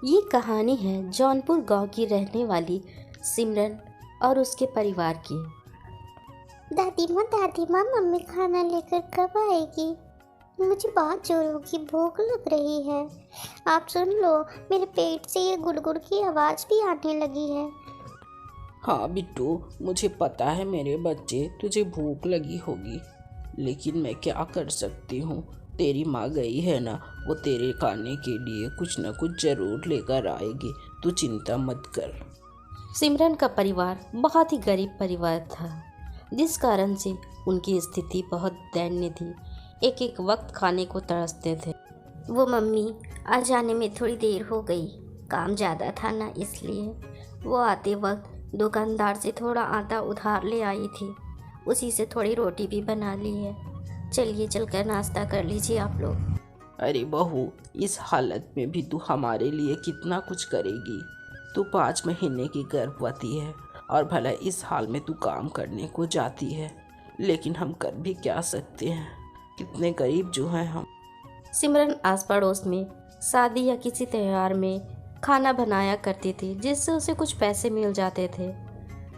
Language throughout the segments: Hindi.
ये कहानी है जौनपुर गांव की रहने वाली सिमरन और उसके परिवार की। दादी माँ मम्मी खाना लेकर कब आएगी? मुझे बहुत जोरों की भूख लग रही है। आप सुन लो, मेरे पेट से ये गुड़गुड़ की आवाज़ भी आने लगी है। हाँ बिट्टू, मुझे पता है मेरे बच्चे, तुझे भूख लगी होगी, लेकिन मैं क्या कर सकती हूँ। तेरी माँ गई है ना, वो तेरे खाने के लिए कुछ न कुछ जरूर लेकर आएगी, तू चिंता मत कर। सिमरन का परिवार बहुत ही गरीब परिवार था, जिस कारण से उनकी स्थिति बहुत दयनीय थी। एक एक वक्त खाने को तरसते थे। वो मम्मी, आ जाने में थोड़ी देर हो गई, काम ज़्यादा था ना इसलिए। वो आते वक्त दुकानदार से थोड़ा आटा उधार ले आई थी, उसी से थोड़ी रोटी भी बना ली है। चलिए चलकर नाश्ता कर लीजिए आप लोग। अरे बहू, इस हालत में भी तू हमारे लिए कितना कुछ करेगी। तू 5 महीने की गर्भवती है और भला इस हाल में तू काम करने को जाती है, लेकिन हम कर भी क्या सकते हैं, कितने गरीब जो हैं हम। सिमरन आस पड़ोस में शादी या किसी त्योहार में खाना बनाया करती थी, जिससे उसे कुछ पैसे मिल जाते थे।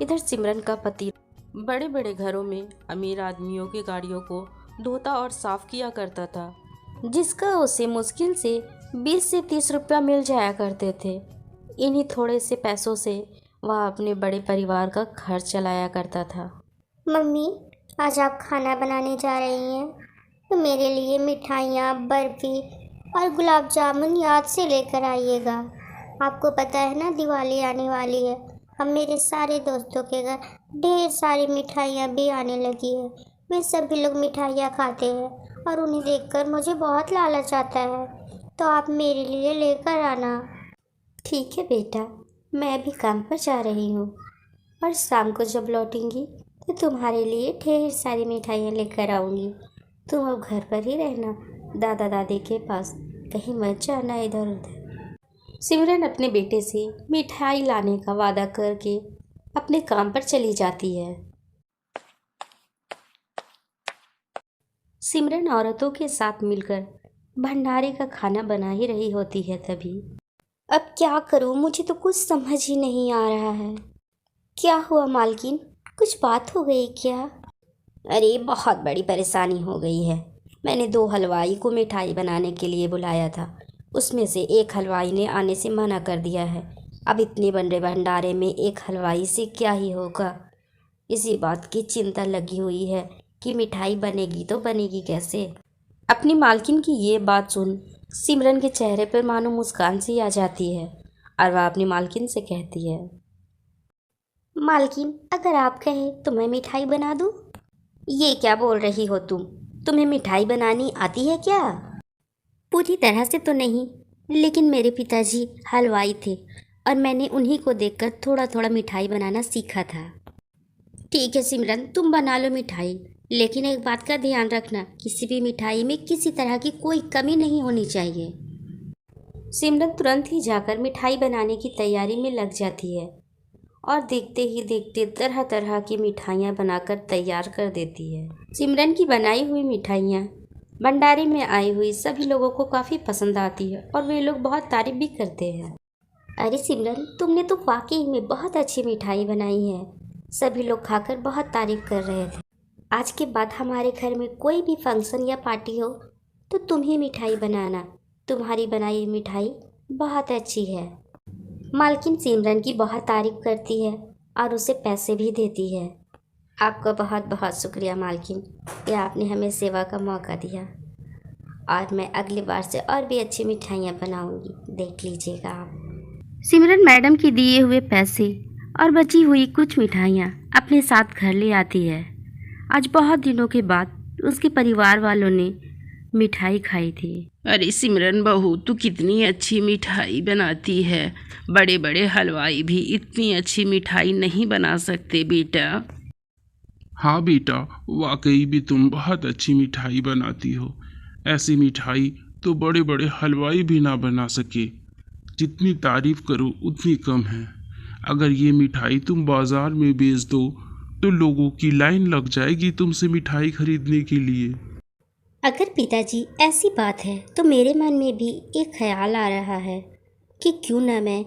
इधर सिमरन का पति बड़े बड़े घरों में अमीर आदमियों की गाड़ियों को धोता और साफ किया करता था, जिसका उसे मुश्किल से 20 से 30 रुपया मिल जाया करते थे। इन्हीं थोड़े से पैसों से वह अपने बड़े परिवार का खर्च चलाया करता था। मम्मी, आज आप खाना बनाने जा रही हैं तो मेरे लिए मिठाइयाँ, बर्फ़ी और गुलाब जामुन याद से लेकर आइएगा। आपको पता है ना, दिवाली आने वाली है। अब मेरे सारे दोस्तों के घर ढेर सारी मिठाइयाँ भी आने लगी है। वे सभी लोग मिठाइयाँ खाते हैं और उन्हें देखकर मुझे बहुत लालच आता है, तो आप मेरे लिए लेकर आना। ठीक है बेटा, मैं भी काम पर जा रही हूँ और शाम को जब लौटूंगी तो तुम्हारे लिए ढेर सारी मिठाइयाँ लेकर आऊँगी। तुम अब घर पर ही रहना, दादा दादी के पास, कहीं मत जाना इधर उधर। सिमरन अपने बेटे से मिठाई लाने का वादा करके अपने काम पर चली जाती है। सिमरन औरतों के साथ मिलकर भंडारे का खाना बना ही रही होती है। तभी अब क्या करूं, मुझे तो कुछ समझ ही नहीं आ रहा है। क्या हुआ मालकिन, कुछ बात हो गई क्या? अरे बहुत बड़ी परेशानी हो गई है। मैंने 2 हलवाई को मिठाई बनाने के लिए बुलाया था, उसमें से एक हलवाई ने आने से मना कर दिया है। अब इतने बड़े भंडारे में एक हलवाई से क्या ही होगा। इसी बात की चिंता लगी हुई है कि मिठाई बनेगी तो बनेगी कैसे। अपनी मालकिन की ये बात सुन सिमरन के चेहरे पर मानो मुस्कान सी आ जाती है और वह अपनी मालकिन से कहती है, मालकिन, अगर आप कहें तो मैं मिठाई बना दूं। ये क्या बोल रही हो तुम? तुम्हें मिठाई बनानी आती है क्या? पूरी तरह से तो नहीं, लेकिन मेरे पिताजी हलवाई थे और मैंने उन्हीं को देखकर थोड़ा थोड़ा मिठाई बनाना सीखा था। ठीक है सिमरन, तुम बना लो मिठाई, लेकिन एक बात का ध्यान रखना, किसी भी मिठाई में किसी तरह की कोई कमी नहीं होनी चाहिए। सिमरन तुरंत ही जाकर मिठाई बनाने की तैयारी में लग जाती है और देखते ही देखते तरह तरह की मिठाइयाँ बनाकर तैयार कर देती है। सिमरन की बनाई हुई मिठाइयाँ भंडारे में आई हुई सभी लोगों को काफ़ी पसंद आती है और वे लोग बहुत तारीफ भी करते हैं। अरे सिमरन, तुमने तो वाकई में बहुत अच्छी मिठाई बनाई है। सभी लोग खाकर बहुत तारीफ कर रहे थे। आज के बाद हमारे घर में कोई भी फंक्शन या पार्टी हो तो तुम ही मिठाई बनाना। तुम्हारी बनाई मिठाई बहुत अच्छी है। मालकिन सिमरन की बहुत तारीफ करती है और उसे पैसे भी देती है। आपका बहुत बहुत शुक्रिया मालकिन, कि आपने हमें सेवा का मौका दिया और मैं अगली बार से और भी अच्छी मिठाइयाँ बनाऊंगी, देख लीजिएगा आप। सिमरन मैडम के दिए हुए पैसे और बची हुई कुछ मिठाइयाँ अपने साथ घर ले आती है। आज बहुत दिनों के बाद उसके परिवार वालों ने मिठाई खाई थी। अरे सिमरन बहू, तू कितनी अच्छी मिठाई बनाती है। बड़े बड़े हलवाई भी इतनी अच्छी मिठाई नहीं बना सकते बेटा। हाँ बेटा, वाकई भी तुम बहुत अच्छी मिठाई बनाती हो। ऐसी मिठाई तो बड़े बड़े हलवाई भी ना बना सके। जितनी तारीफ करो उतनी कम है। अगर ये मिठाई तुम बाजार में बेच दो तो लोगों की लाइन लग जाएगी तुमसे मिठाई खरीदने के लिए। अगर पिताजी ऐसी बात है तो मेरे मन में भी एक ख्याल आ रहा है कि क्यों ना मैं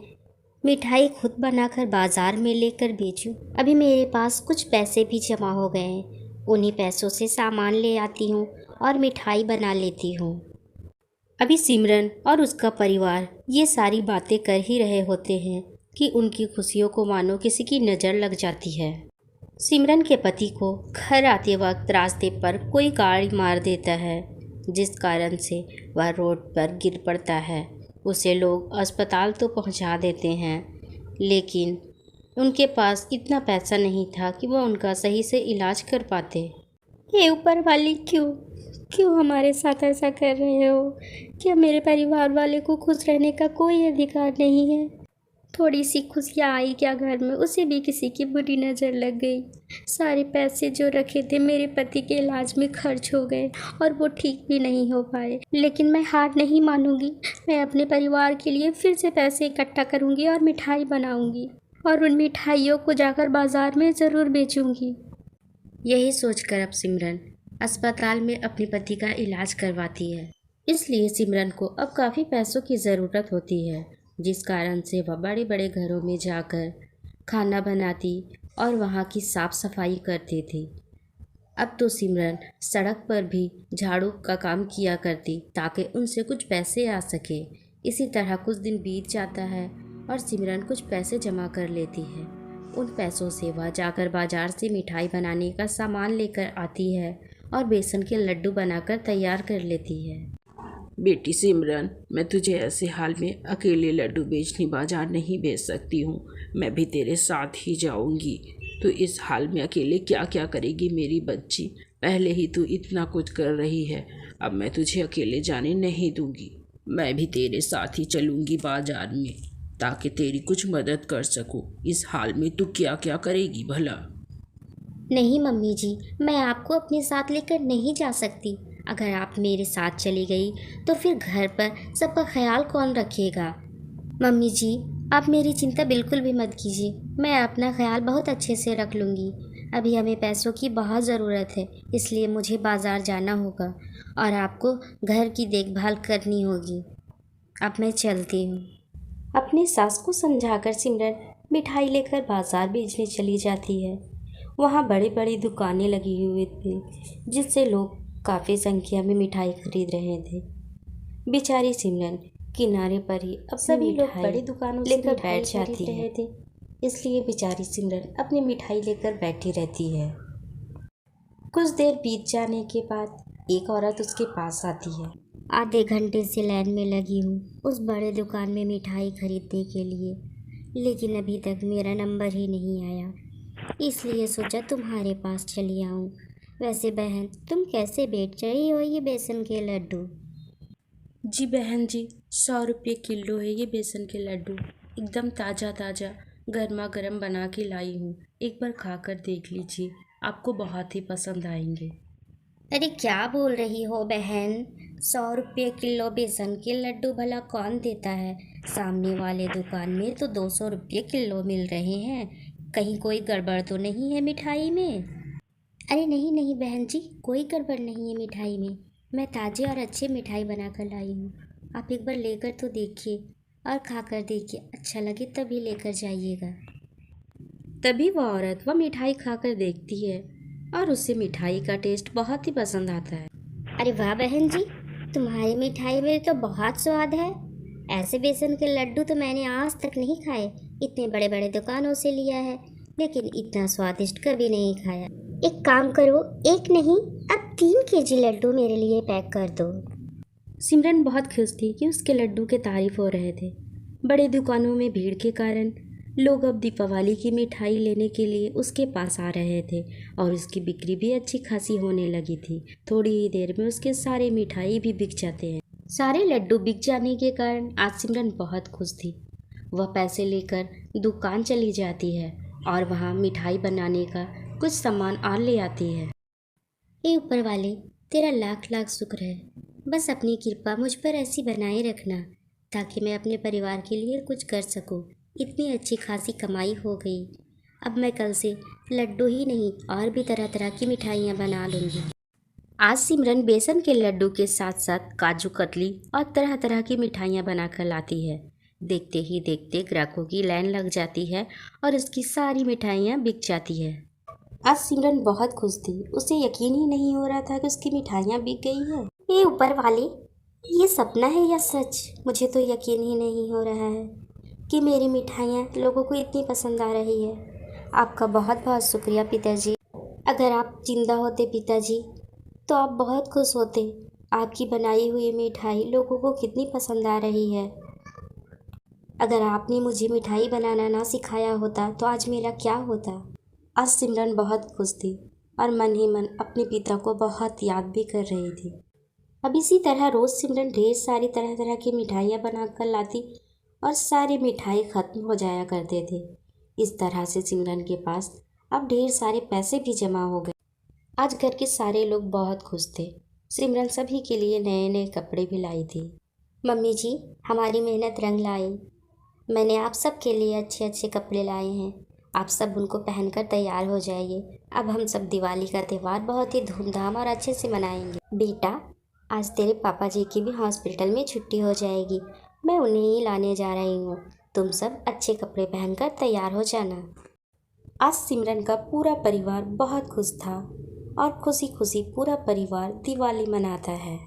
मिठाई खुद बनाकर बाज़ार में लेकर बेचूं। अभी मेरे पास कुछ पैसे भी जमा हो गए हैं, उन्हीं पैसों से सामान ले आती हूँ और मिठाई बना लेती हूँ। अभी सिमरन और उसका परिवार ये सारी बातें कर ही रहे होते हैं कि उनकी खुशियों को मानो किसी की नज़र लग जाती है। सिमरन के पति को घर आते वक्त रास्ते पर कोई गाड़ी मार देता है, जिस कारण से वह रोड पर गिर पड़ता है। उसे लोग अस्पताल तो पहुंचा देते हैं, लेकिन उनके पास इतना पैसा नहीं था कि वह उनका सही से इलाज कर पाते। हे ऊपर वाली, क्यों हमारे साथ ऐसा कर रहे हो? क्या मेरे परिवार वाले को खुश रहने का कोई अधिकार नहीं है? थोड़ी सी खुशियाँ आई क्या घर में, उसे भी किसी की बुरी नज़र लग गई। सारे पैसे जो रखे थे मेरे पति के इलाज में खर्च हो गए और वो ठीक भी नहीं हो पाए। लेकिन मैं हार नहीं मानूंगी, मैं अपने परिवार के लिए फिर से पैसे इकट्ठा करूंगी और मिठाई बनाऊंगी और उन मिठाइयों को जाकर बाज़ार में ज़रूर बेचूंगी। यही सोचकर अब सिमरन अस्पताल में अपने पति का इलाज करवाती है। इसलिए सिमरन को अब काफ़ी पैसों की ज़रूरत होती है, जिस कारण से वह बड़े बड़े घरों में जाकर खाना बनाती और वहाँ की साफ़ सफाई करती थी। अब तो सिमरन सड़क पर भी झाड़ू का काम किया करती ताकि उनसे कुछ पैसे आ सके। इसी तरह कुछ दिन बीत जाता है और सिमरन कुछ पैसे जमा कर लेती है। उन पैसों से वह जाकर बाज़ार से मिठाई बनाने का सामान लेकर आती है और बेसन के लड्डू बनाकर तैयार कर लेती है। बेटी सिमरन, मैं तुझे ऐसे हाल में अकेले लड्डू बेचने बाजार नहीं भेज सकती हूँ। मैं भी तेरे साथ ही जाऊँगी। तो इस हाल में अकेले क्या क्या करेगी मेरी बच्ची? पहले ही तू इतना कुछ कर रही है, अब मैं तुझे अकेले जाने नहीं दूँगी। मैं भी तेरे साथ ही चलूँगी बाजार में, ताकि तेरी कुछ मदद कर सकूँ। इस हाल में तू क्या क्या करेगी भला? नहीं मम्मी जी, मैं आपको अपने साथ लेकर नहीं जा सकती। अगर आप मेरे साथ चली गई तो फिर घर पर सबका ख्याल कौन रखेगा? मम्मी जी, आप मेरी चिंता बिल्कुल भी मत कीजिए, मैं अपना ख्याल बहुत अच्छे से रख लूँगी। अभी हमें पैसों की बहुत ज़रूरत है, इसलिए मुझे बाज़ार जाना होगा और आपको घर की देखभाल करनी होगी। अब मैं चलती हूँ। अपनी सास को समझाकर सिमरन मिठाई लेकर बाज़ार बेचने चली जाती है। वहाँ बड़ी बड़ी दुकानें लगी हुई थी, जिससे लोग काफ़ी संख्या में मिठाई खरीद रहे थे। बेचारी सिमरन किनारे पर ही अब सभी लोग बड़ी दुकानों लेकर बैठ जाती रहे थे, इसलिए बेचारी सिमरन अपनी मिठाई लेकर बैठी रहती है। कुछ देर बीत जाने के बाद एक औरत उसके पास आती है। आधे घंटे से लाइन में लगी हूँ उस बड़े दुकान में मिठाई खरीदने के लिए, लेकिन अभी तक मेरा नंबर ही नहीं आया, इसलिए सोचा तुम्हारे पास चली आऊँ। वैसे बहन, तुम कैसे बेच रही हो ये बेसन के लड्डू? जी बहन जी, 100 रुपये किलो है ये बेसन के लड्डू। एकदम ताज़ा ताज़ा गर्मा गर्म बना के लाई हूँ, एक बार खाकर देख लीजिए, आपको बहुत ही पसंद आएंगे। अरे क्या बोल रही हो बहन? 100 रुपये किलो बेसन के लड्डू भला कौन देता है? सामने वाले दुकान में तो 200 रुपये किलो मिल रहे हैं। कहीं कोई गड़बड़ तो नहीं है मिठाई में? अरे नहीं नहीं बहन जी, कोई गड़बड़ नहीं है मिठाई में। मैं ताज़ी और अच्छी मिठाई बना कर लाई हूँ। आप एक बार लेकर तो देखिए और खाकर देखिए, अच्छा लगे तभी लेकर जाइएगा। तभी वह औरत वह मिठाई खाकर देखती है और उसे मिठाई का टेस्ट बहुत ही पसंद आता है। अरे वाह बहन जी, तुम्हारी मिठाई में तो बहुत स्वाद है। ऐसे बेसन के लड्डू तो मैंने आज तक नहीं खाए। इतने बड़े बड़े दुकानों से लिया है, लेकिन इतना स्वादिष्ट कभी नहीं खाया। एक काम करो, एक नहीं अब 3 केजी लड्डू मेरे लिए पैक कर दो। सिमरन बहुत खुश थी कि उसके लड्डू के तारीफ हो रहे थे। बड़े दुकानों में भीड़ के कारण लोग अब दीपावली की मिठाई लेने के लिए उसके पास आ रहे थे और उसकी बिक्री भी अच्छी खासी होने लगी थी। थोड़ी ही देर में उसके सारे मिठाई भी बिक जाते हैं। सारे लड्डू बिक जाने के कारण आज सिमरन बहुत खुश थी। वह पैसे लेकर दुकान चली जाती है और वहाँ मिठाई बनाने का कुछ सामान और ले आती है। हे ऊपर वाले, तेरा लाख लाख शुक्र है। बस अपनी कृपा मुझ पर ऐसी बनाए रखना ताकि मैं अपने परिवार के लिए कुछ कर सकूं। इतनी अच्छी खासी कमाई हो गई, अब मैं कल से लड्डू ही नहीं और भी तरह तरह की मिठाइयाँ बना लूँगी। आज सिमरन बेसन के लड्डू के साथ साथ काजू कतली और तरह तरह की मिठाइयाँ बनाकर लाती है। देखते ही देखते ग्राहकों की लाइन लग जाती है और उसकी सारी मिठाइयाँ बिक जाती है। आज सिमरन बहुत खुश थी। उसे यकीन ही नहीं हो रहा था कि उसकी मिठाइयाँ बिक गई है। ये ऊपर वाले, ये सपना है या सच? मुझे तो यकीन ही नहीं हो रहा है कि मेरी मिठाइयाँ लोगों को इतनी पसंद आ रही है। आपका बहुत बहुत शुक्रिया पिताजी। अगर आप जिंदा होते पिताजी तो आप बहुत खुश होते। आपकी बनाई हुई मिठाई लोगों को कितनी पसंद आ रही है। अगर आपने मुझे मिठाई बनाना ना सिखाया होता तो आज मेरा क्या होता। आज सिमरन बहुत खुश थी और मन ही मन अपने पिता को बहुत याद भी कर रही थी। अब इसी तरह रोज़ सिमरन ढेर सारी तरह तरह की मिठाइयाँ बना कर लाती और सारी मिठाई ख़त्म हो जाया करते थे। इस तरह से सिमरन के पास अब ढेर सारे पैसे भी जमा हो गए। आज घर के सारे लोग बहुत खुश थे। सिमरन सभी के लिए नए नए कपड़े भी लाई थी। मम्मी जी, हमारी मेहनत रंग लाई। मैंने आप सब के लिए अच्छे अच्छे कपड़े लाए हैं। आप सब उनको पहनकर तैयार हो जाइए। अब हम सब दिवाली का त्यौहार बहुत ही धूमधाम और अच्छे से मनाएंगे। बेटा, आज तेरे पापा जी की भी हॉस्पिटल में छुट्टी हो जाएगी। मैं उन्हें ही लाने जा रही हूँ। तुम सब अच्छे कपड़े पहनकर तैयार हो जाना। आज सिमरन का पूरा परिवार बहुत खुश था और खुशी खुशी पूरा परिवार दिवाली मनाता है।